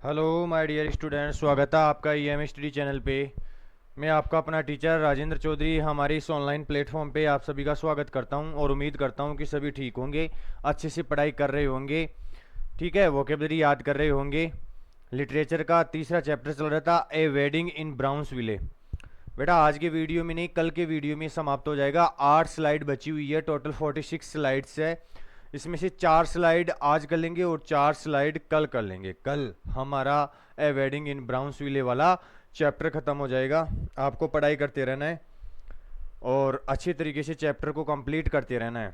Hello my dear student, स्वागत है आपका ईएम स्टडी चैनल पे। मैं आपका अपना टीचर राजेंद्र चौधरी हमारे इस ऑनलाइन प्लेटफॉर्म पे आप सभी का स्वागत करता हूं और उम्मीद करता हूं कि सभी ठीक होंगे, अच्छे से पढ़ाई कर रहे होंगे। ठीक है, वोकेबलरी याद कर रहे होंगे। लिटरेचर का तीसरा चैप्टर चल रहा था ए वेडिंग इन ब्राउन्सविले। बेटा आज के वीडियो में नहीं, कल के वीडियो में समाप्त हो जाएगा। 8 स्लाइड बची हुई है, टोटल 46 स्लाइड्स है। इसमें से 4 स्लाइड आज कर लेंगे और 4 स्लाइड कल कर लेंगे। कल हमारा ए वेडिंग इन ब्राउन्सविले वाला चैप्टर खत्म हो जाएगा। आपको पढ़ाई करते रहना है और अच्छे तरीके से चैप्टर को कंप्लीट करते रहना है।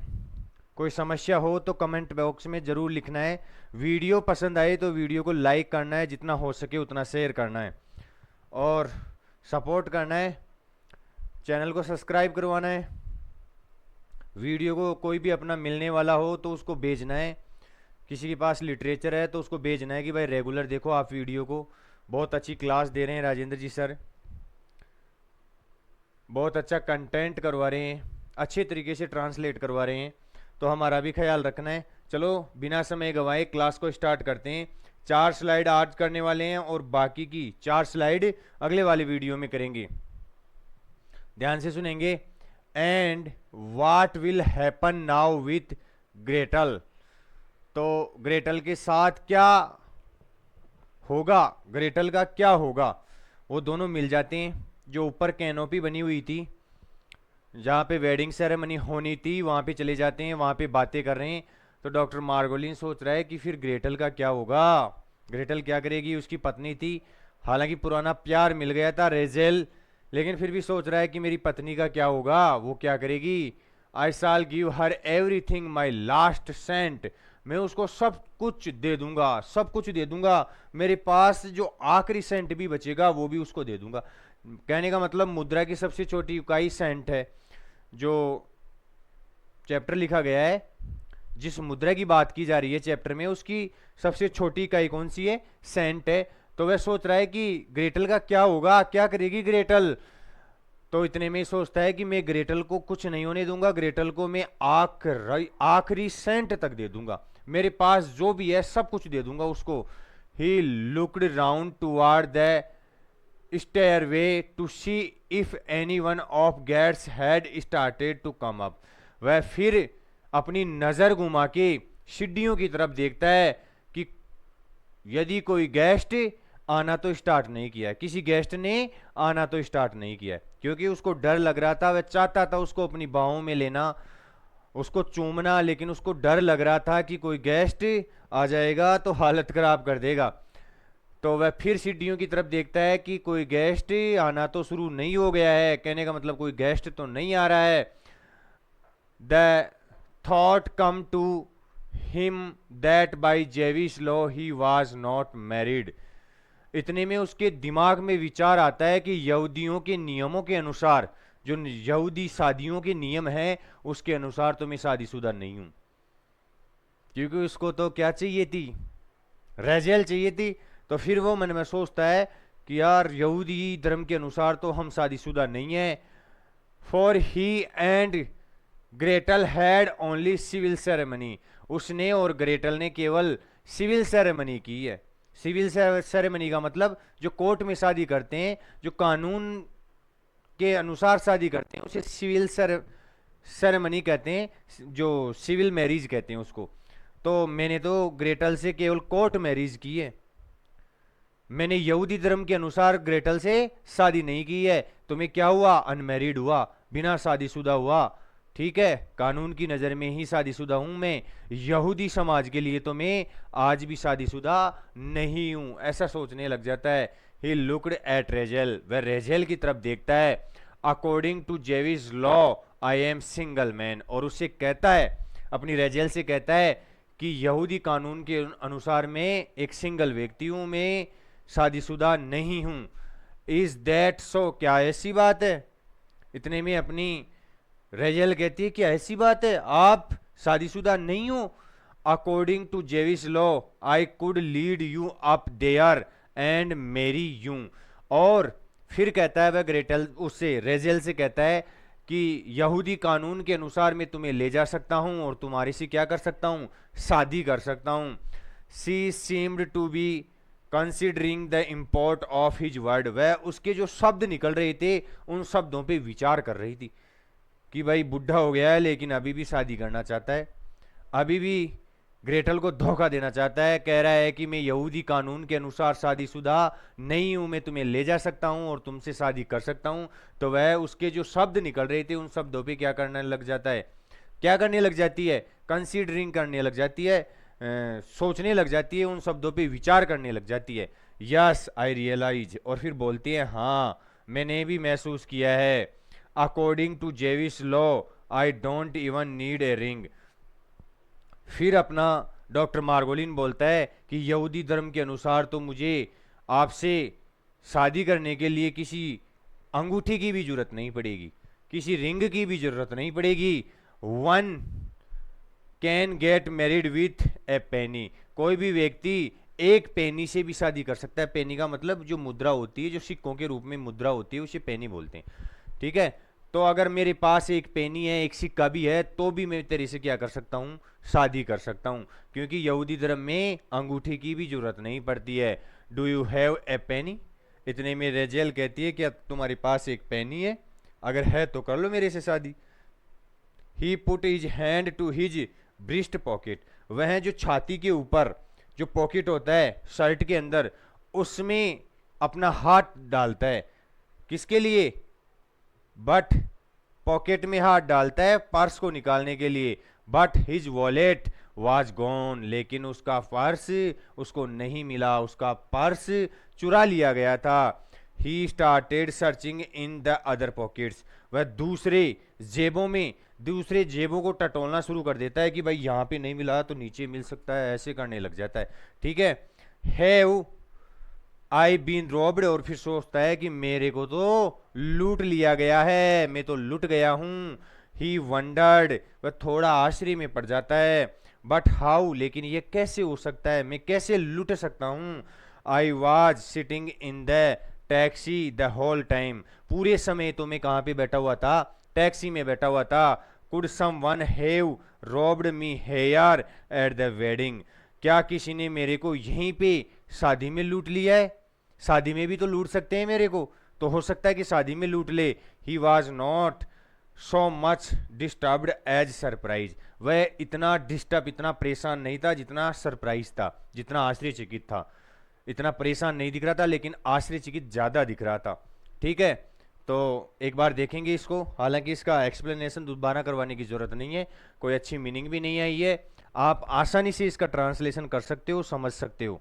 कोई समस्या हो तो कमेंट बॉक्स में ज़रूर लिखना है। वीडियो पसंद आए तो वीडियो को लाइक करना है, जितना हो सके उतना शेयर करना है और सपोर्ट करना है। चैनल को सब्सक्राइब करवाना है। वीडियो को कोई भी अपना मिलने वाला हो तो उसको भेजना है। किसी के पास लिटरेचर है तो उसको भेजना है कि भाई रेगुलर देखो आप वीडियो को। बहुत अच्छी क्लास दे रहे हैं राजेंद्र जी सर, बहुत अच्छा कंटेंट करवा रहे हैं, अच्छे तरीके से ट्रांसलेट करवा रहे हैं, तो हमारा भी ख्याल रखना है। चलो बिना समय गंवाए क्लास को स्टार्ट करते हैं। 4 स्लाइड आज करने वाले हैं और बाकी की 4 स्लाइड अगले वाले वीडियो में करेंगे। ध्यान से सुनेंगे। And what will happen now with Gretel. तो ग्रेटल के साथ क्या होगा, ग्रेटल का क्या होगा। वो दोनों मिल जाते हैं। जो ऊपर कैनोपी बनी हुई थी जहाँ पे वेडिंग सेरेमनी होनी थी वहाँ पे चले जाते हैं, वहाँ पे बातें कर रहे हैं। तो डॉक्टर मार्गोलिन सोच रहा है कि फिर ग्रेटल का क्या होगा, ग्रेटल क्या करेगी। उसकी पत्नी थी, हालांकि पुराना प्यार मिल गया था रेजेल, लेकिन फिर भी सोच रहा है कि मेरी पत्नी का क्या होगा, वो क्या करेगी। I shall give her everything my last cent. मैं उसको सब कुछ दे दूंगा, सब कुछ दे दूंगा। मेरे पास जो आखिरी सेंट भी बचेगा वो भी उसको दे दूंगा। कहने का मतलब मुद्रा की सबसे छोटी इकाई सेंट है। जो चैप्टर लिखा गया है, जिस मुद्रा की बात की जा रही है चैप्टर में, उसकी सबसे छोटी इकाई कौन सी है, सेंट है। तो वह सोच रहा है कि ग्रेटल का क्या होगा, क्या करेगी ग्रेटल। तो इतने में सोचता है कि मैं ग्रेटल को कुछ नहीं होने दूंगा, ग्रेटल को मैं आखिरी सेंट तक दे दूंगा, मेरे पास जो भी है सब कुछ दे दूंगा उसको। ही looked round toward the stairway to see if anyone of guests had started to come up। वह फिर अपनी नजर घुमा के सीढ़ियों की तरफ देखता है कि यदि कोई गेस्ट आना तो स्टार्ट नहीं किया, किसी गेस्ट ने आना तो स्टार्ट नहीं किया, क्योंकि उसको डर लग रहा था। वह चाहता था उसको अपनी बाहों में लेना, उसको चूमना, लेकिन उसको डर लग रहा था कि कोई गेस्ट आ जाएगा तो हालत खराब कर देगा। तो वह फिर सीढ़ियों की तरफ देखता है कि कोई गेस्ट आना तो शुरू नहीं हो गया है, कहने का मतलब कोई गेस्ट तो नहीं आ रहा है। The thought came to him that by Jewish law he was not married. इतने में उसके दिमाग में विचार आता है कि यहूदियों के नियमों के अनुसार, जो यहूदी शादियों के नियम हैं उसके अनुसार तो मैं शादीशुदा नहीं हूं। क्योंकि उसको तो क्या चाहिए थी, रेजेल चाहिए थी। तो फिर वो मन में सोचता है कि यार यहूदी धर्म के अनुसार तो हम शादीशुदा नहीं है। For he and Gretel had only civil ceremony. उसने और ग्रेटल ने केवल सिविल सेरेमनी की है। सिविल सेरेमनी का मतलब जो कोर्ट में शादी करते हैं, जो कानून के अनुसार शादी करते हैं, उसे सिविल सेरेमनी कहते हैं, जो सिविल मैरिज कहते हैं उसको। तो मैंने तो ग्रेटल से केवल कोर्ट मैरिज की है, मैंने यहूदी धर्म के अनुसार ग्रेटल से शादी नहीं की है। तो मैं क्या हुआ, अनमैरिड हुआ, बिना शादीशुदा हुआ। ठीक है, कानून की नज़र में ही शादीशुदा हूं मैं, यहूदी समाज के लिए तो मैं आज भी शादीशुदा नहीं हूं, ऐसा सोचने लग जाता है। He looked at Reizel. वह रेजेल की तरफ देखता है। According to Jewish law I am single man. और उससे कहता है, अपनी रेजेल से कहता है कि यहूदी कानून के अनुसार मैं एक सिंगल व्यक्ति हूं, मैं शादीशुदा नहीं हूं। Is that so. क्या ऐसी बात है। इतने में अपनी रेजेल कहती है कि ऐसी बात है, आप शादीशुदा नहीं हो। According to Jewish law I could lead you up there and marry you. और फिर कहता है वह ग्रेटल, उससे रेजेल से कहता है कि यहूदी कानून के अनुसार मैं तुम्हें ले जा सकता हूं और तुम्हारी से क्या कर सकता हूं, शादी कर सकता हूं। She seemed to be considering the import of his word, वह उसके जो शब्द निकल रहे थे उन शब्दों पे विचार कर रही थी कि भाई बुढ़ा हो गया है लेकिन अभी भी शादी करना चाहता है, अभी भी ग्रेटल को धोखा देना चाहता है, कह रहा है कि मैं यहूदी कानून के अनुसार शादीशुदा नहीं हूं, मैं तुम्हें ले जा सकता हूं और तुमसे शादी कर सकता हूं। तो वह उसके जो शब्द निकल रहे थे उन शब्दों पे क्या करने लग जाता है, क्या करने लग जाती है, कंसीडरिंग करने लग जाती है, सोचने लग जाती है, उन शब्दों पे विचार करने लग जाती है। यस आई रियलाइज, और फिर बोलती है हाँ मैंने भी महसूस किया है। According to Jewish law I don't even need a ring. फिर अपना डॉक्टर मार्गोलिन बोलता है कि यहूदी धर्म के अनुसार तो मुझे आपसे शादी करने के लिए किसी अंगूठी की भी जरूरत नहीं पड़ेगी, किसी रिंग की भी जरूरत नहीं पड़ेगी। One can get married with a penny, कोई भी व्यक्ति एक पेनी से भी शादी कर सकता है। पेनी का मतलब जो मुद्रा होती है, जो सिक्कों के रूप में मुद्रा होती है, उसे पेनी बोलते हैं। ठीक है, तो अगर मेरे पास एक पेनी है, एक सिक्का भी है, तो भी मैं तेरे से क्या कर सकता हूँ, शादी कर सकता हूँ, क्योंकि यहूदी धर्म में अंगूठी की भी जरूरत नहीं पड़ती है। डू यू हैव ए पेनी, इतने में रेजेल कहती है कि तुम्हारे पास एक पेनी है, अगर है तो कर लो मेरे से शादी। He put his hand to his breast pocket, वह जो छाती के ऊपर जो पॉकेट होता है शर्ट के अंदर, उसमें अपना हाथ डालता है। किसके लिए, बट पॉकेट में हाथ डालता है पर्स को निकालने के लिए। But his wallet was gone, लेकिन उसका पर्स उसको नहीं मिला, उसका पर्स चुरा लिया गया था। He started searching in the other pockets, वह दूसरे जेबों को टटोलना शुरू कर देता है कि भाई यहाँ पे नहीं मिला तो नीचे मिल सकता है, ऐसे करने लग जाता है। ठीक है, हैव आई बीन रॉब्ड, और फिर सोचता है कि मेरे को तो लूट लिया गया है, मैं तो लूट गया हूं। ही वंडर्ड, वह थोड़ा आश्चर्य में पड़ जाता है। बट हाउ, लेकिन ये कैसे हो सकता है, मैं कैसे लूट सकता हूं। I was sitting in the taxi the whole time, पूरे समय तो मैं कहाँ पे बैठा हुआ था, टैक्सी में बैठा हुआ था। Could someone have robbed me here at the wedding, क्या किसी ने मेरे को यहीं पे शादी में लूट लिया है, शादी में भी तो लूट सकते हैं मेरे को, तो हो सकता है कि शादी में लूट ले। He was not so much disturbed as surprise, वह इतना डिस्टर्ब, इतना परेशान नहीं था जितना सरप्राइज था, जितना आश्चर्यचकित था। इतना परेशान नहीं दिख रहा था लेकिन आश्चर्यचकित ज्यादा दिख रहा था। ठीक है, तो एक बार देखेंगे इसको, हालांकि इसका एक्सप्लेनेशन दोबारा करवाने की जरूरत नहीं है, कोई अच्छी मीनिंग भी नहीं आई है, आप आसानी से इसका ट्रांसलेशन कर सकते हो, समझ सकते हो।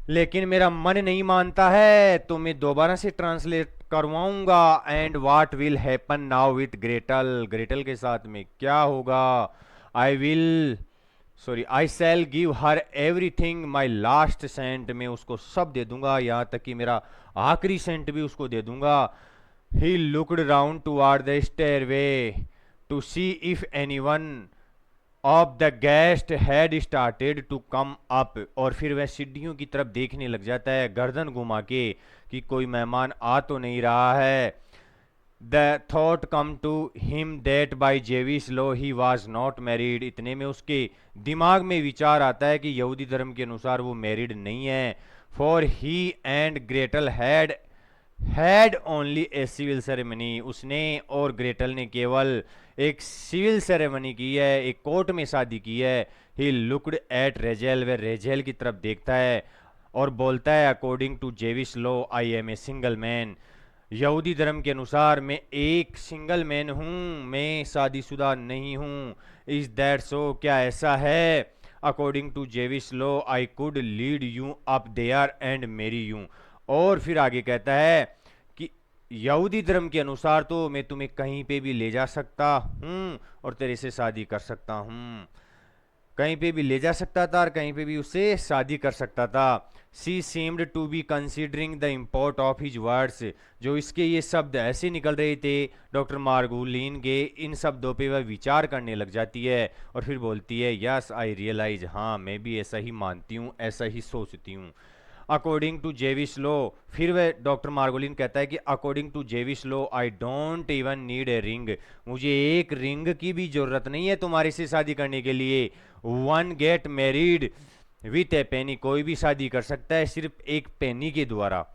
लेकिन मेरा मन नहीं मानता है तो मैं दोबारा से ट्रांसलेट करवाऊंगा। And what will happen now with Gretel, Gretel के साथ में क्या होगा। I shall give her everything my last cent, मैं उसको सब दे दूंगा, यहां तक कि मेरा आखिरी सेंट भी उसको दे दूंगा। He looked round toward the stairway to see if anyone of the guest had started to come up, और फिर वह सीढ़ियों की तरफ देखने लग जाता है गर्दन घुमा के कि कोई मेहमान आ तो नहीं रहा है। The thought came to him that by Jewish law he was not married, इतने में उसके दिमाग में विचार आता है कि यहूदी धर्म के अनुसार वो मैरिड नहीं है। For he and Gretel had only a civil ceremony, उसने और ग्रेटल ने केवल एक सिविल सेरेमनी की है, एक कोर्ट में शादी की है। ही लुक्ड एट रेजेल, वह रेजेल की तरफ देखता है और बोलता है according to Jewish law I am a single man, यहूदी धर्म के अनुसार मैं एक सिंगल मैन हूँ, मैं शादीशुदा नहीं हूँ। इज दैट सो, क्या ऐसा है। According to Jewish law I could lead you up there and marry you, और फिर आगे कहता है कि यहूदी धर्म के अनुसार तो मैं तुम्हें कहीं पे भी ले जा सकता हूँ और तेरे से शादी कर सकता हूँ, कहीं पे भी ले जा सकता था और कहीं पे भी उससे शादी कर सकता था। She seemed to be considering the import of his words, जो इसके ये शब्द ऐसे निकल रहे थे डॉक्टर मार्गुलिन के, इन शब्दों पे वह विचार करने लग जाती है और फिर बोलती है यस आई रियलाइज, हाँ मैं भी ऐसा ही मानती हूँ, ऐसा ही सोचती हूँ। अकॉर्डिंग टू जेविस लॉ, फिर वह डॉक्टर मार्गोलिन कहता है कि according to Jewish law I don't even need a ring, मुझे एक रिंग की भी जरूरत नहीं है तुम्हारे से शादी करने के लिए। One get married with a penny, कोई भी शादी कर सकता है सिर्फ एक पेनी के द्वारा।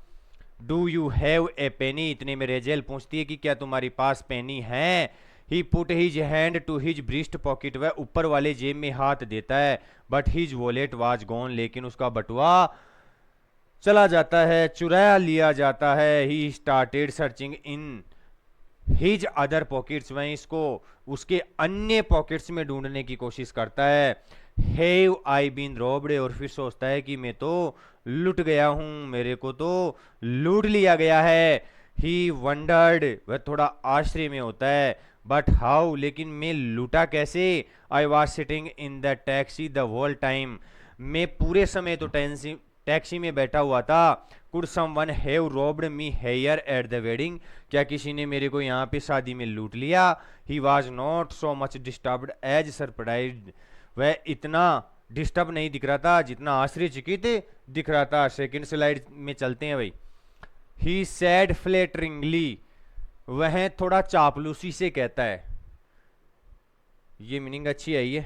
डू यू हैव ए पेनी, इतने में रेजेल पूछती है कि क्या तुम्हारे पास पेनी है। He put his hand to his breast pocket, वह ऊपर वाले जेब में हाथ देता है। But his wallet was gone, लेकिन उसका बटुआ चला जाता है, चुराया लिया जाता है। He started searching in his other pockets, वह इसको उसके अन्य पॉकेट्स में ढूंढने की कोशिश करता है। हैव आई बीन रोब्ड, और फिर सोचता है कि मैं तो लूट गया हूं, मेरे को तो लूट लिया गया है। ही वंडर्ड, वह थोड़ा आश्चर्य में होता है। बट हाउ, लेकिन मैं लूटा कैसे। I was sitting in the taxi the whole time, मैं पूरे समय तो टैक्सी में बैठा हुआ था। Could someone have robbed me here at the wedding, क्या किसी ने मेरे को यहाँ पे शादी में लूट लिया। He was not so much disturbed as surprised, वह इतना डिस्टर्ब नहीं दिख रहा था जितना आश्चर्यचकित दिख रहा था। सेकंड स्लाइड में चलते हैं भाई। ही सैड फ्लेटरिंगली, वह थोड़ा चापलूसी से कहता है, ये मीनिंग अच्छी है ये।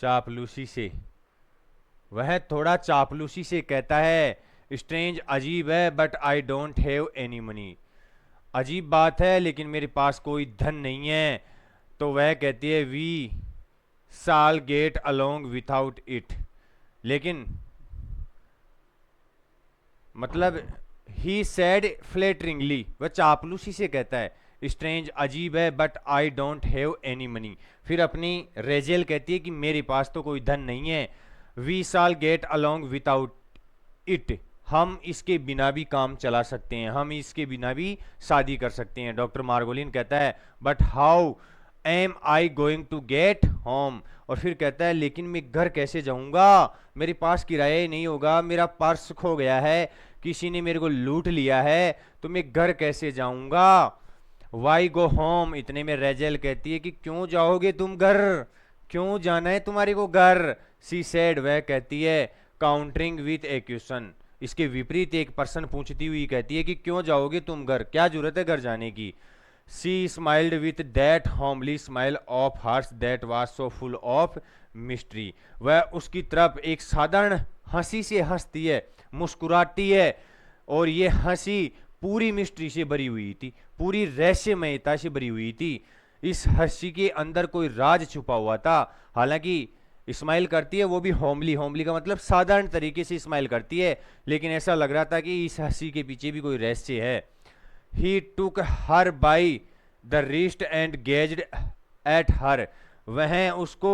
चापलूसी से, वह थोड़ा चापलूसी से कहता है। स्ट्रेंज, अजीब है, but I don't have any money, अजीब बात है लेकिन मेरे पास कोई धन नहीं है। तो वह कहती है वी साल गेट अलोंग विथाउट इट, लेकिन मतलब ही सैड फ्लेटरिंगली, वह चापलूसी से कहता है। स्ट्रेंज, अजीब है, but I don't have any money, फिर अपनी रेजेल कहती है कि मेरे पास तो कोई धन नहीं है। वी साल गेट अलोंग विदाउट इट, हम इसके बिना भी काम चला सकते हैं, हम इसके बिना भी शादी कर सकते हैं। डॉक्टर मार्गोलिन कहता है but how am I going to get home, और फिर कहता है लेकिन मैं घर कैसे जाऊंगा, मेरे पास किराया ही नहीं होगा, मेरा पर्स खो गया है, किसी ने मेरे को लूट लिया है, तो मैं घर कैसे जाऊंगा। वाई गो होम, इतने में रेजेल कहती है कि क्यों जाओगे तुम घर, क्यों जाना है तुम्हारे को घर। सी सेड, वह कहती है काउंटरिंग विथ ए क्वेश्चन, इसके विपरीत एक पर्सन पूछती हुई कहती है कि क्यों जाओगे तुम घर, क्या जरूरत है घर जाने की। She smiled with that homely smile of hers that was so full of mystery, वह उसकी तरफ एक साधारण हंसी से हंसती है, मुस्कुराती है, और ये हंसी पूरी मिस्ट्री से भरी हुई थी, पूरी रहस्यमयता से भरी हुई थी। इस हंसी के अंदर कोई राज छुपा हुआ था। हालांकि स्माइल करती है वो भी होमली, होमली का मतलब साधारण तरीके से स्माइल करती है, लेकिन ऐसा लग रहा था कि इस हंसी के पीछे भी कोई रहस्य है। He took her by the wrist and gazed at her, वह उसको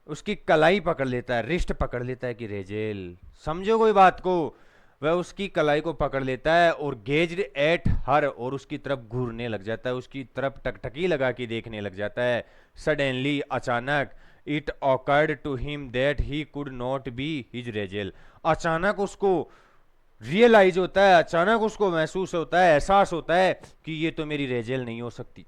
उसकी कलाई पकड़ लेता है, रिस्ट पकड़ लेता है कि रेजेल, समझो कोई बात को, वह उसकी कलाई को पकड़ लेता है और गेज्ड एट हर, और उसकी तरफ घूरने लग जाता है, उसकी तरफ टकटकी लगा के देखने लग जाता है। सडनली, अचानक, it occurred to him that he could not be his Reizel, अचानक उसको रियलाइज होता है, अचानक उसको महसूस होता है, एहसास होता है कि ये तो मेरी रेजेल नहीं हो सकती,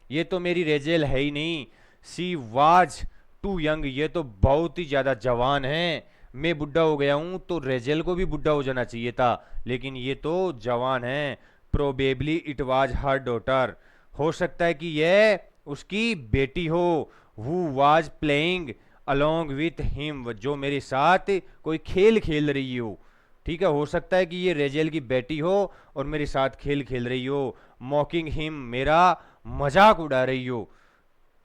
ये तो मेरी रेजेल है ही नहीं। सी वाज टू यंग, ये तो बहुत ही ज्यादा जवान है, मैं बुढ़ा हो गया हूं तो रेजेल को भी बुढ़ा हो जाना चाहिए था, लेकिन ये तो जवान है। Probably it was her daughter, हो सकता है कि यह उसकी बेटी हो। Who was playing along with him, जो मेरे साथ कोई खेल खेल रही हो। ठीक है, हो सकता है कि ये रेजेल की बेटी हो और मेरे साथ खेल खेल रही हो। मॉकिंग हिम, मेरा मजाक उड़ा रही हो,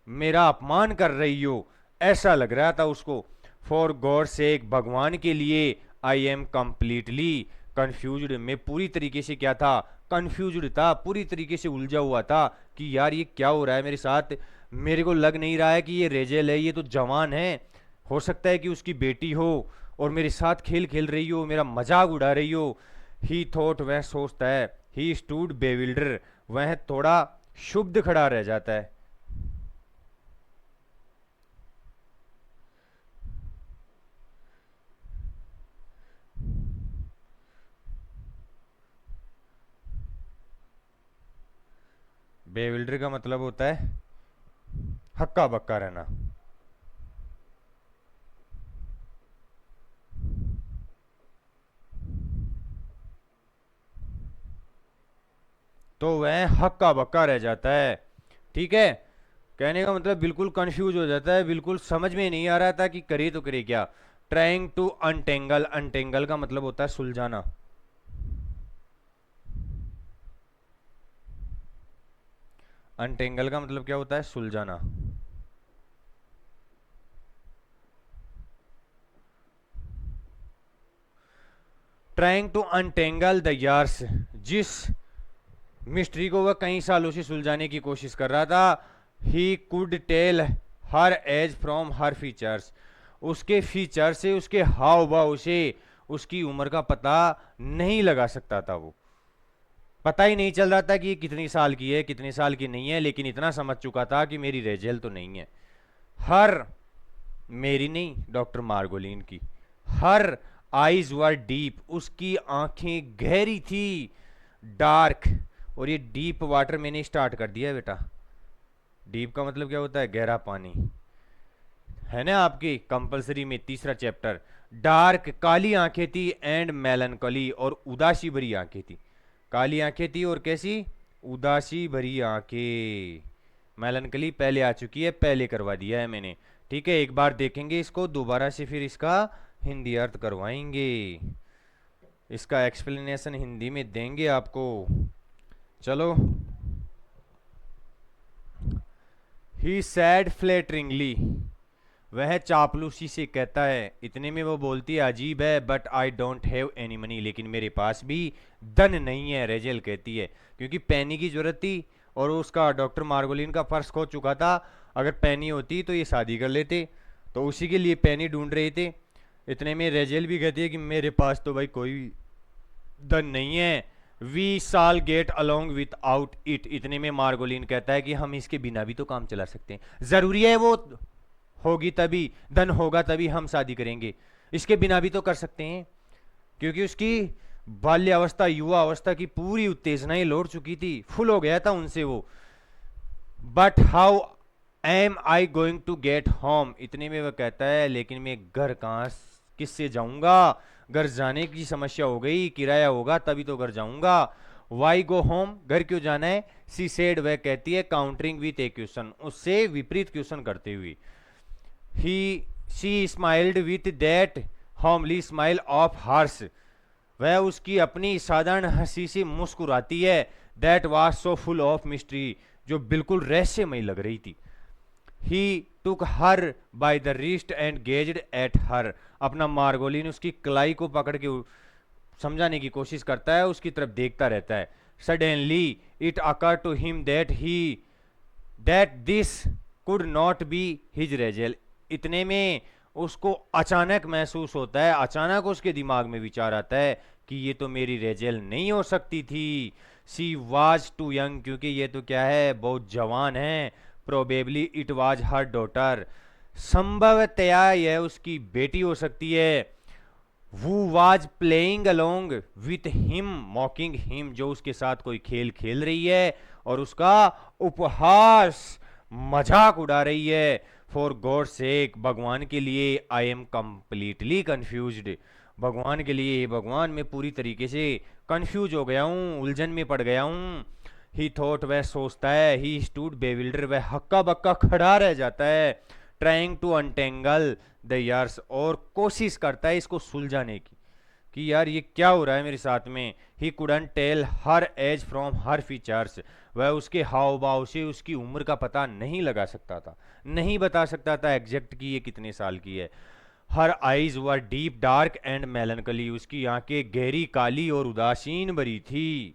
मेरा अपमान कर रही हो, ऐसा लग रहा था उसको। फॉर गॉड सेक, भगवान के लिए। आई एम कंप्लीटली कंफ्यूज्ड, मैं पूरी तरीके से क्या था, कंफ्यूज्ड था, पूरी तरीके से उलझा हुआ था कि यार ये क्या हो रहा है मेरे साथ, मेरे को लग नहीं रहा है कि ये रेजेल है, ये तो जवान है, हो सकता है कि उसकी बेटी हो और मेरे साथ खेल खेल रही हो, मेरा मजाक उड़ा रही हो। ही थॉट, वह सोचता है। ही स्टूड बेविल्डर, वह थोड़ा शुद्ध खड़ा रह जाता है। बेविल्डर का मतलब होता है हक्का बक्का रहना। तो वह हक्का बक्का रह जाता है। ठीक है, कहने का मतलब बिल्कुल कंफ्यूज हो जाता है, बिल्कुल समझ में नहीं आ रहा था कि करे तो करे क्या। ट्राइंग टू अनटेंगल, अनटेंगल का मतलब होता है सुलझाना। अनटेंगल का मतलब क्या होता है? सुलझाना। Trying to untangle the yarns, जिस मिस्ट्री को वह कई सालों से सुलझाने की कोशिश कर रहा था। He could tell her age from her features, उसके फीचर से, उसके हाव भाव से उसकी उम्र का पता नहीं लगा सकता था। वो पता ही नहीं चल रहा था कि ये कितनी साल की है, कितनी साल की नहीं है, लेकिन इतना समझ चुका था कि मेरी रेजेल तो नहीं है। हर, मेरी नहीं, डॉक्टर मार्गोलिन की। हर आईज वर डीप, उसकी आंखें गहरी थी। डार्क, और ये डीप वाटर मैंने स्टार्ट कर दिया है बेटा। डीप का मतलब क्या होता है? गहरा पानी, है ना आपकी कंपलसरी में तीसरा चैप्टर। डार्क, काली आंखें थी, एंड मेलनकली, और उदासी भरी आंखें थी। काली आंखें थी और कैसी? उदासी भरी आंखें। मेलनकली पहले आ चुकी है, पहले करवा दिया है मैंने। ठीक है, एक बार देखेंगे इसको दोबारा से, फिर इसका हिंदी अर्थ करवाएंगे, इसका एक्सप्लेनेशन हिंदी में देंगे आपको। चलो। ही सैड फ्लेटरिंगली, वह चापलूसी से कहता है। इतने में वो बोलती है, अजीब है, but I don't have any money, लेकिन मेरे पास भी धन नहीं है, रेजेल कहती है। क्योंकि पैनी की जरूरत थी और उसका डॉक्टर मार्गोलिन का पर्स खो चुका था। अगर पैनी होती तो ये शादी कर लेते, तो उसी के लिए पैनी ढूंढ रहे थे। इतने में रेजेल भी कहती है कि मेरे पास तो भाई कोई धन नहीं है। वी साल get along with out it, इतने में मार्गोलिन कहता है कि हम इसके बिना भी तो काम चला सकते हैं। जरूरी है वो होगी तभी, धन होगा तभी हम शादी करेंगे, इसके बिना भी तो कर सकते हैं। क्योंकि उसकी बाल्यावस्था, युवा अवस्था की पूरी उत्तेजनाएं लौट चुकी थी, फुल हो गया था उनसे वो। But how am I going to get home, इतने में वह कहता है, लेकिन मैं घर कहां, किससे जाऊंगा? घर जाने की समस्या हो गई, किराया होगा तभी तो घर जाऊंगा। वाई गो होम, घर क्यों जाना है? सी सेड, वह कहती है, काउंटरिंग विथ ए क्वेश्चन, उससे विपरीत क्वेश्चन करते हुए। He she smiled with that homely smile of hers, वह उसकी अपनी साधारण हंसी से मुस्कुराती है। That was so full of mystery, जो बिल्कुल रहस्यमय लग रही थी। He took her by the wrist and gazed at her, अपना मार्गोलिन उसकी कलाई को पकड़ के समझाने की कोशिश करता है, उसकी तरफ देखता रहता है। Suddenly it occur to him that this could not be his Reizel, इतने में उसको अचानक महसूस होता है, अचानक उसके दिमाग में विचार आता है कि ये तो मेरी रेजेल नहीं हो सकती थी। सी वाज टू यंग, क्योंकि ये तो क्या है, बहुत जवान है। Probably it was her daughter, संभवतया यह उसकी बेटी हो सकती है। who was playing along with him mocking him, जो उसके साथ कोई खेल खेल रही है और उसका उपहास, मजाक उड़ा रही है। फॉर गॉड सेक, भगवान के लिए, आई एम कंप्लीटली कंफ्यूज्ड, भगवान के लिए, भगवान मैं पूरी तरीके से कंफ्यूज हो गया हूँ, उलझन में पड़ गया हूँ। ही थॉट, वह सोचता है। ही स्टूड बेविल्डर, वह हक्का बक्का खड़ा रह जाता है। Trying to untangle the yarns, और कोशिश करता है इसको सुलझाने की कि यार ये क्या हो रहा है मेरे साथ में। He couldn't tell her age from her features, वह उसके हाव भाव से उसकी उम्र का पता नहीं लगा सकता था, नहीं बता सकता था एग्जैक्ट कि ये कितने साल की है। Her eyes were deep dark and मेलनकली, उसकी आंखें गहरी काली और उदासीन भरी थी।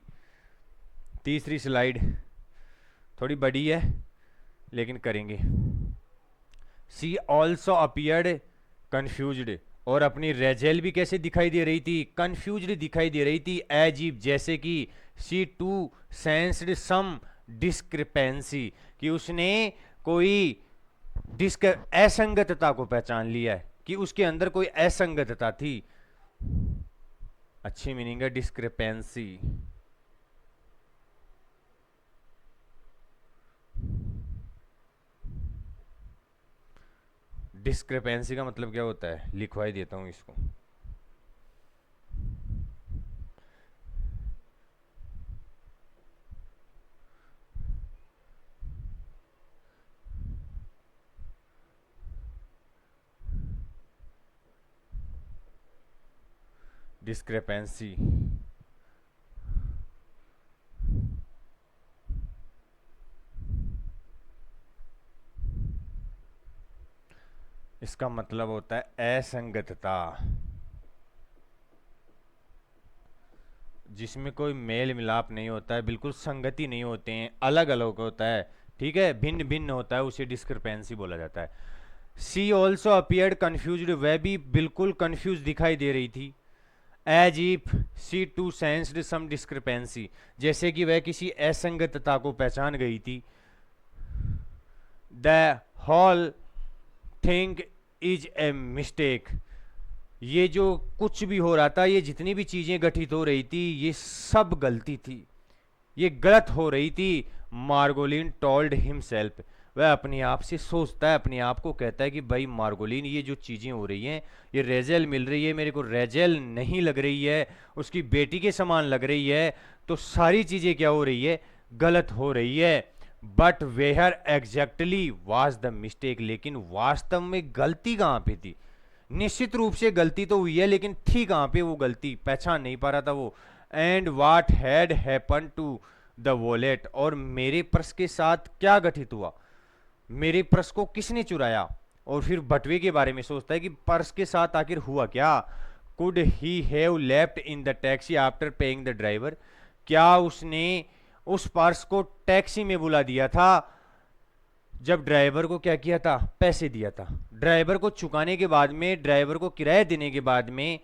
तीसरी स्लाइड थोड़ी बड़ी है लेकिन करेंगे। सी ऑल्सो अपियर्ड कंफ्यूज्ड, और अपनी रेजेल भी कैसे दिखाई दे रही थी? कंफ्यूज्ड दिखाई दे रही थी, अजीब, जैसे कि सी टू सेंस्ड सम डिस्क्रिपेंसी, कि उसने कोई असंगतता को पहचान लिया है, कि उसके अंदर कोई असंगतता थी। अच्छी मीनिंग है डिस्क्रिपेंसी। डिस्क्रिपेंसी का मतलब क्या होता है, लिखवा ही देता हूँ इसको। डिस्क्रिपेंसी इसका मतलब होता है असंगतता, जिसमें कोई मेल मिलाप नहीं होता है, बिल्कुल संगति नहीं होते हैं, अलग अलग होता है, ठीक है, भिन्न भिन्न होता है, उसे डिस्क्रिपेंसी बोला जाता है। सी ऑल्सो अपियर्ड कन्फ्यूज्ड, वह भी बिल्कुल कन्फ्यूज दिखाई दे रही थी। As if she too sensed some discrepancy, जैसे कि वह किसी असंगतता को पहचान गई थी। The whole thing is a mistake, ये जो कुछ भी हो रहा था, ये जितनी भी चीजें गठित हो रही थी, ये सब गलती थी, ये गलत हो रही थी। मार्गोलिन टोल्ड हिमसेल्फ, वह अपने आप से सोचता है, अपने आप को कहता है कि भाई मार्गोलिन, ये जो चीजें हो रही हैं, ये रेजेल मिल रही है मेरे को, रेजेल नहीं लग रही है, उसकी बेटी के समान लग रही है, तो सारी चीजें क्या हो रही है, गलत हो रही है। But where exactly was the mistake, लेकिन वास्तव में गलती कहाँ पे थी। निश्चित रूप से गलती तो हुई है, लेकिन थी कहाँ पे वो गलती, पहचान नहीं पा रहा था वो। And what had happen to the wallet, और मेरे पर्स के साथ क्या घटित हुआ, मेरे पर्स को किसने चुराया। और फिर बटवे के बारे में सोचता है कि पर्स के साथ आखिर हुआ क्या। Could he have left in the taxi after paying the driver, क्या उसने उस पर्स को टैक्सी में बुला दिया था जब ड्राइवर को क्या किया था, पैसे दिया था। ड्राइवर को चुकाने के बाद में, ड्राइवर को किराया देने के बाद में,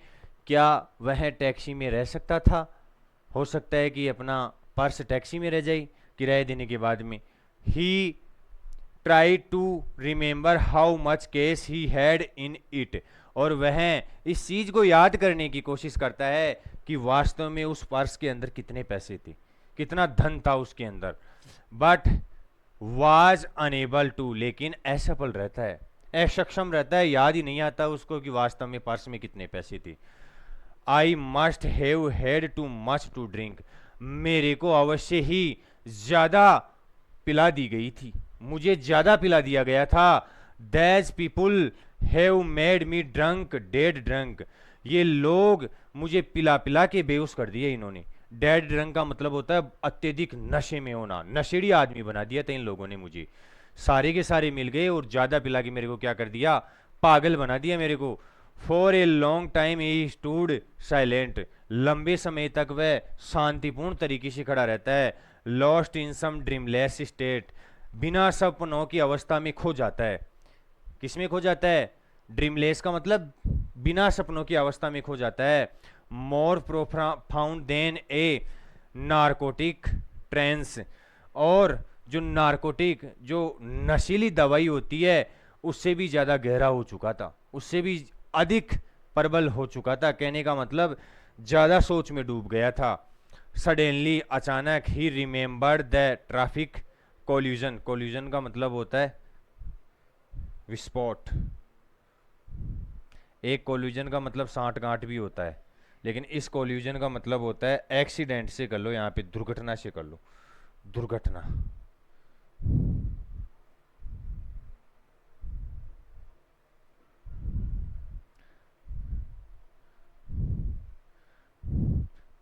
क्या वह टैक्सी में रह सकता था। हो सकता है कि अपना पर्स टैक्सी में रह जाए किराया देने के बाद में। He try to remember how much cash he had in it, और वह इस चीज को याद करने की कोशिश करता है कि वास्तव में उस पर्स के अंदर कितने पैसे थे, कितना धन था उसके अंदर। बट वाज अनेबल टू, लेकिन असफल रहता है, असक्षम रहता है, याद ही नहीं आता उसको कि वास्तव में पर्स में कितने पैसे थे। I must have had too much to drink, मेरे को अवश्य ही ज्यादा पिला दी गई थी, मुझे ज्यादा पिला दिया गया था। These people have made me drunk, dead drunk, ये लोग मुझे पिला पिला के बेहोश कर दिए इन्होंने। डेड ड्रंक का मतलब होता है अत्यधिक नशे में होना, नशेड़ी आदमी बना दिया था इन लोगों ने मुझे, सारे के सारे मिल गए और ज्यादा पिला के मेरे को क्या कर दिया, पागल बना दिया मेरे को। For a long time he stood silent, लंबे समय तक वह शांतिपूर्ण तरीके से खड़ा रहता है। Lost in some dreamless state, बिना सपनों की अवस्था में खो जाता है। किसमें खो जाता है, ड्रीमलेस का मतलब बिना सपनों की अवस्था में खो जाता है। मोर प्रोफाउंड देन ए नारकोटिक ट्रेंस, और जो नारकोटिक, जो नशीली दवाई होती है, उससे भी ज्यादा गहरा हो चुका था, उससे भी अधिक प्रबल हो चुका था, कहने का मतलब ज्यादा सोच में डूब गया था। सडनली, अचानक, ही remembered the traffic collusion, collusion का मतलब होता है विस्फोट। एक कोल्यूजन का मतलब सांठगांठ भी होता है, लेकिन इस कोल्यूजन का मतलब होता है एक्सीडेंट से कर लो, यहाँ पे दुर्घटना से कर लो, दुर्घटना।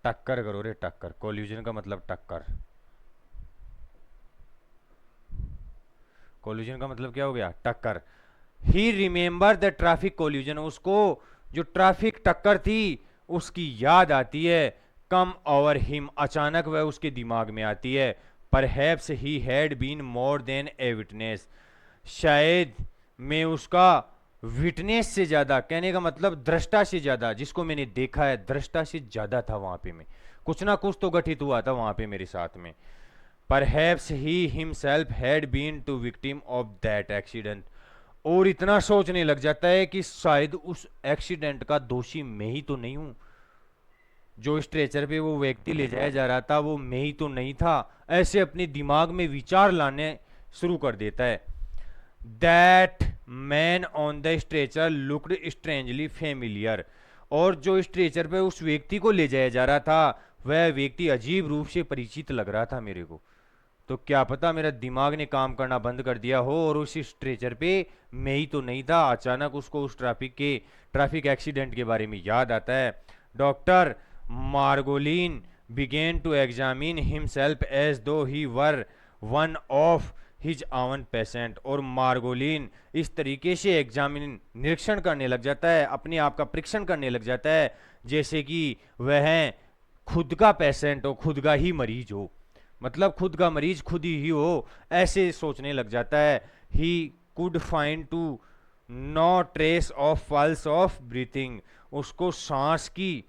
टक्कर करो रे, टक्कर, कोल्यूजन का मतलब टक्कर। कोल्यूजन का मतलब क्या हो गया, टक्कर। ही रिमेंबर द ट्रैफिक कोल्यूजन, उसको जो ट्रैफिक टक्कर थी उसकी याद आती है। कम ओवर हिम, अचानक वह उसके दिमाग में आती है। Perhaps he had been more than a witness, शायद मैं उसका विटनेस से ज्यादा, कहने का मतलब दृष्टा से ज्यादा, जिसको मैंने देखा है, दृष्टा से ज्यादा था वहां पे मैं, कुछ ना कुछ तो घटित हुआ था वहां पे मेरे साथ में। Perhaps he himself had been to victim of that accident, और इतना सोचने लग जाता है कि शायद उस एक्सीडेंट का दोषी मैं ही तो नहीं हूं, जो स्ट्रेचर पे वो व्यक्ति ले जाया जा रहा था वो मैं ही तो नहीं था। ऐसे अपने दिमाग में विचार लाने शुरू कर देता है। That man on the stretcher looked strangely familiar, और जो स्ट्रेचर पे उस व्यक्ति को ले जाया जा रहा था वह व्यक्ति अजीब रूप से परिचित लग रहा था मेरे को। तो क्या पता मेरा दिमाग ने काम करना बंद कर दिया हो और उस स्ट्रेचर पे मैं ही तो नहीं था। अचानक उसको उस ट्रैफिक एक्सीडेंट के बारे में याद आता है। Doctor Margolin began to examine himself as though he were one of his own patient, और मार्गोलिन इस तरीके से एग्जामिन निरीक्षण करने लग जाता है, अपने आप का परीक्षण करने लग जाता है जैसे कि वह खुद का पेशेंट हो, खुद का ही मरीज हो, मतलब खुद का मरीज खुद ही हो, ऐसे सोचने लग जाता है। He could find to no trace of pulse of breathing, उसको सांस की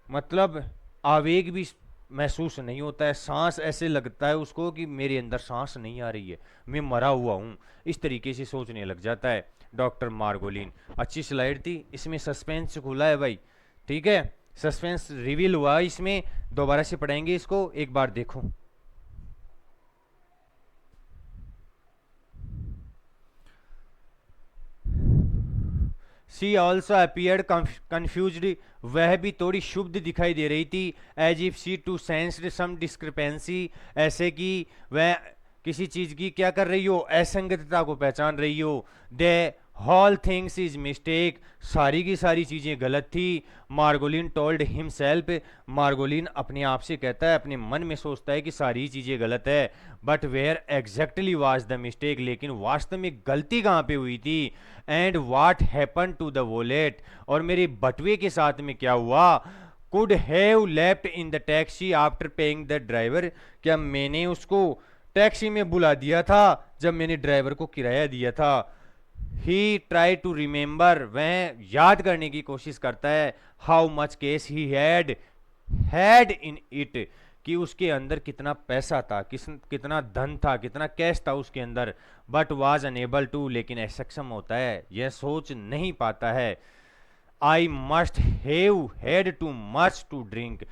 मतलब आवेग भी महसूस नहीं होता है, सांस ऐसे लगता है उसको कि मेरे अंदर सांस नहीं आ रही है, मैं मरा हुआ हूँ, इस तरीके से सोचने लग जाता है डॉक्टर मार्गोलिन। अच्छी स्लाइड थी, इसमें सस्पेंस खुला है भाई, ठीक है, सस्पेंस रिवील हुआ इसमें। दोबारा से पढ़ेंगे इसको, एक बार देखो। शी ऑल्सो अपीयर्ड कंफ्यूज्ड, वह भी थोड़ी शुद्ध दिखाई दे रही थी। As if she too sensed some discrepancy, ऐसे कि वह किसी चीज की क्या कर रही हो, असंगतता को पहचान रही हो। दे होल थिंग्स इज मिस्टेक, सारी की सारी चीजें गलत थी। मार्गोलिन टोल्ड हिमसेल्फ, मार्गोलिन अपने आप से कहता है, अपने मन में सोचता है कि सारी चीजें गलत है। But where exactly was the mistake, लेकिन वास्तव में गलती कहाँ पे हुई थी। And what happen to the wallet, और मेरे बटुए के साथ में क्या हुआ। Could have left in the taxi after paying the driver, क्या मैंने उसको टैक्सी में बुला दिया था जब मैंने ड्राइवर को किराया दिया था। ही ट्राई टू रिमेंबर, वह याद करने की कोशिश करता है। How much case he had in it, कि उसके अंदर कितना पैसा था, कितना धन था, कितना कैश था उसके अंदर। बट वाज अनेबल टू, लेकिन असक्षम होता है, यह सोच नहीं पाता है। I must have had too much to drink,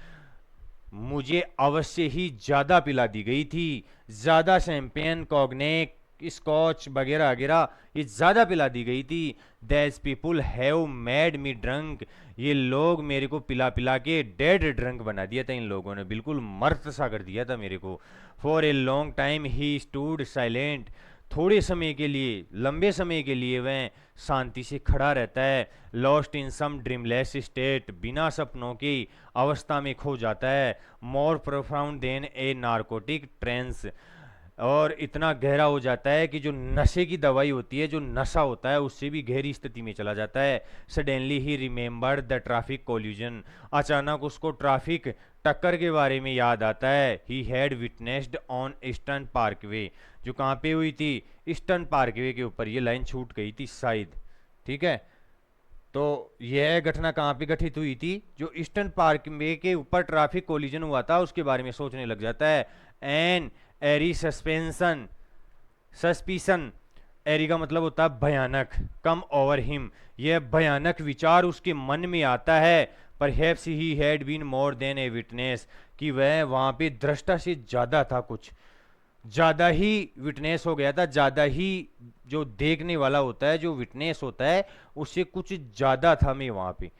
मुझे अवश्य ही ज्यादा पिला दी गई थी, ज्यादा शैंपेन कॉग्नेक स्कॉच वगैरह वगैरह ये ज्यादा पिला दी गई थी। These people have made me drunk, ये लोग मेरे को पिला पिला के डेड ड्रंक बना दिया था, इन लोगों ने बिल्कुल मर्द सा कर दिया था मेरे को। For a long time he stood silent, थोड़े समय के लिए, लंबे समय के लिए वह शांति से खड़ा रहता है। Lost in some dreamless state, बिना सपनों की अवस्था में खो जाता है। More profound than a narcotic trance, और इतना गहरा हो जाता है कि जो नशे की दवाई होती है, जो नशा होता है, उससे भी गहरी स्थिति में चला जाता है। Suddenly he remembered the traffic collusion, अचानक उसको ट्रैफिक टक्कर के बारे में याद आता है। He had witnessed on eastern Parkway, जो कहाँ पे हुई थी, ईस्टर्न पार्कवे के ऊपर, ये लाइन छूट गई थी शायद, ठीक है। तो यह घटना कहाँ पे घटित हुई थी, जो ईस्टर्न पार्कवे के ऊपर ट्रैफिक कोलिजन हुआ था, उसके बारे में सोचने लग जाता है। एन एरी सस्पिशन, एरी का मतलब होता है भयानक, कम ओवर हिम, यह भयानक विचार उसके मन में आता है। Perhaps he had been more than a witness, कि वह वहां पे दृष्टा से ज्यादा था, कुछ ज्यादा ही विटनेस हो गया था, ज्यादा ही जो देखने वाला होता है, जो विटनेस होता है, उससे कुछ ज्यादा था मैं वहां पे।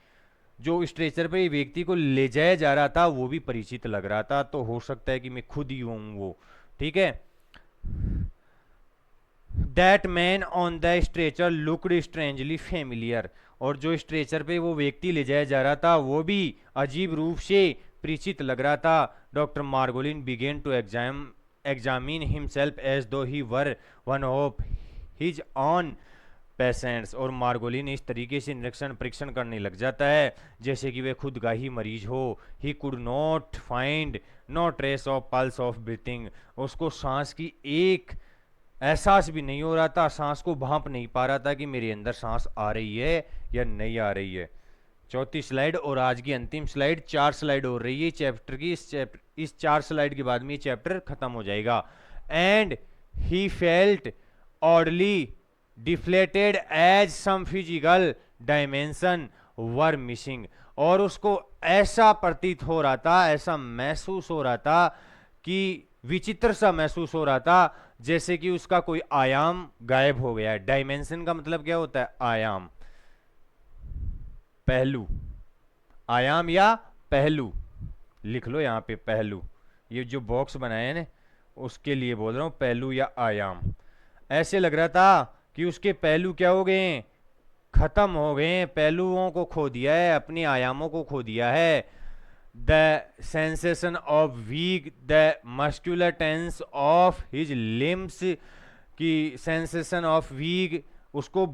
जो स्ट्रेचर पे व्यक्ति को ले जाया जा रहा था वो भी परिचित लग रहा था, तो हो सकता है कि मैं खुद ही हूं वो, ठीक है। That man on the stretcher looked strangely familiar, और जो स्ट्रेचर पे वो व्यक्ति ले जाया जा रहा था वो भी अजीब रूप से परिचित लग रहा था। Doctor Margolin began to examine himself as though he were one of his own patients, और मार्गोलिन इस तरीके से निरीक्षण परीक्षण करने लग जाता है जैसे कि वे खुद का ही मरीज हो। He could not find no trace of pulse of breathing, उसको सांस की एक एहसास भी नहीं हो रहा था, सांस को भांप नहीं पा रहा था कि मेरे अंदर सांस आ रही है या नहीं आ रही है। चौथी स्लाइड और आज की अंतिम स्लाइड, 4 स्लाइड हो रही है चैप्टर की, इस 4 स्लाइड के बाद में ये चैप्टर खत्म हो जाएगा। And he felt oddly deflated as some physical dimension were missing, और उसको ऐसा प्रतीत हो रहा था, ऐसा महसूस हो रहा था कि विचित्र सा महसूस हो रहा था, जैसे कि उसका कोई आयाम गायब हो गया है। डायमेंशन का मतलब क्या होता है? आयाम, पहलू, आयाम या पहलू, लिख लो यहाँ पे पहलू। ये जो बॉक्स बनाए हैं ना, उसके लिए बोल रहा हूँ, पहलू या आयाम। ऐसे लग रहा था कि उसके पहलू क्या हो गए हैं? खत्म हो गए हैं, पहलुओं को खो दिया है, अपने आयामों को खो दिया है। The sensation of weak, the muscular tense of his limbs, की सेंसेशन ऑफ वीक, उसको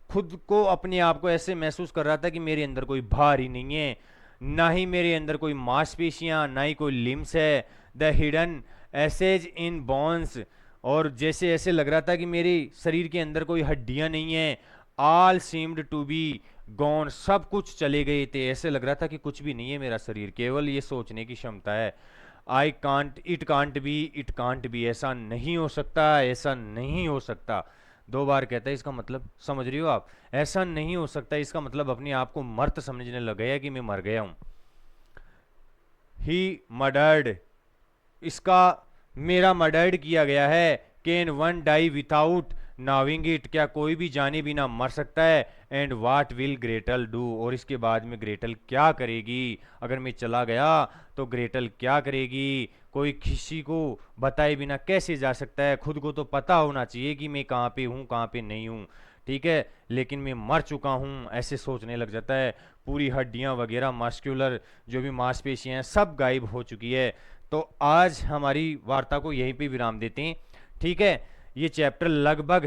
खुद को, अपने आप को ऐसे महसूस कर रहा था कि मेरे अंदर कोई भार ही नहीं है, ना ही मेरे अंदर कोई मांसपेशियां, ना ही कोई लिम्स है। The hidden aches in bones, और जैसे ऐसे लग रहा था कि मेरे शरीर के अंदर कोई हड्डियां नहीं है। All seemed to be gone, सब कुछ चले गए थे, ऐसे लग रहा था कि कुछ भी नहीं है मेरा शरीर, केवल ये सोचने की क्षमता है। I can't, it can't be, it can't be, ऐसा नहीं हो सकता, ऐसा नहीं हो सकता। दो बार कहता है, इसका मतलब समझ रही हो आप? ऐसा नहीं हो सकता, इसका मतलब अपने आप को मर्त समझने लग गया कि मैं मर गया हूं। ही मर्डर्ड, इसका, मेरा मर्डर्ड किया गया है। Can one die without knowing it, क्या कोई भी जाने बिना मर सकता है? And what will Gretel do, और इसके बाद में ग्रेटल क्या करेगी? अगर मैं चला गया तो ग्रेटल क्या करेगी? कोई किसी को बताए बिना कैसे जा सकता है? खुद को तो पता होना चाहिए कि मैं कहाँ पे हूँ, कहाँ पे नहीं हूँ, ठीक है, लेकिन मैं मर चुका हूँ, ऐसे सोचने लग जाता है। पूरी हड्डियाँ वगैरह, मास्कुलर जो भी मांसपेशियाँ हैं, सब गायब हो चुकी है। तो आज हमारी वार्ता को यहीं पे विराम देते हैं, ठीक है। ये चैप्टर लगभग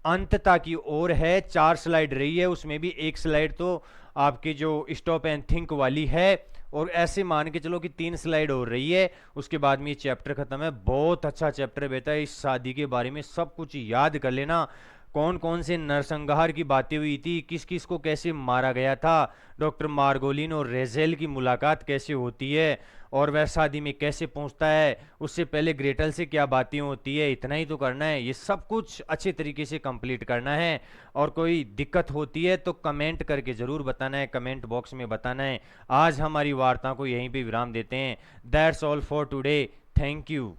अंतता की ओर है। 4 स्लाइड रही है, उसमें भी एक स्लाइड तो आपकी जो स्टॉप एंड थिंक वाली है, और ऐसे मान के चलो कि 3 स्लाइड हो रही है, उसके बाद में ये चैप्टर खत्म है। बहुत अच्छा चैप्टर बेटा, इस शादी के बारे में सब कुछ याद कर लेना। कौन कौन से नरसंहार की बातें हुई थी, किस किस को कैसे मारा गया था, डॉक्टर मार्गोलिन और रेजेल की मुलाकात कैसे होती है, और वह शादी में कैसे पहुंचता है, उससे पहले ग्रेटल से क्या बातें होती है, इतना ही तो करना है। ये सब कुछ अच्छे तरीके से कंप्लीट करना है। और कोई दिक्कत होती है तो कमेंट करके ज़रूर बताना है, कमेंट बॉक्स में बताना है। आज हमारी वार्ता को यहीं पे विराम देते हैं। That's all for today, thank you.